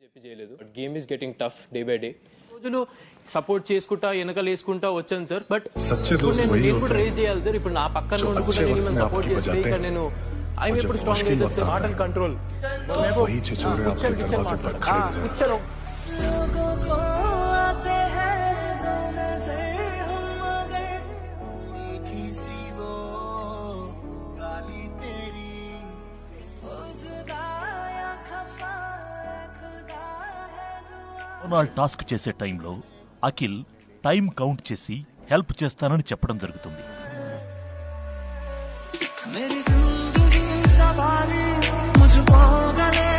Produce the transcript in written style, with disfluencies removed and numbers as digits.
చెప్పి చేయలేదు. But game is getting tough day by day. రోజులు సపోర్ట్ చేసుకుంటా వెనకాల వేసుకుంటా వచ్చాను సార్. బట్ నేను కూడా రేజ్ చేయాలి సార్. ఇప్పుడు నా పక్కన ఉండుకుంటా నేను సపోర్ట్ చేస్తే ఇక్కడ నేను ఐఎమ్ ఎప్పుడు స్ట్రాంగ్ అవుతుంది sir. Not and control task చేసే టైంలో అఖిల్ టైం కౌంట్ చేసి హెల్ప్ చేస్తానని చెప్పడం జరుగుతుంది. मेरी जिंदगी सवारी मुझको गले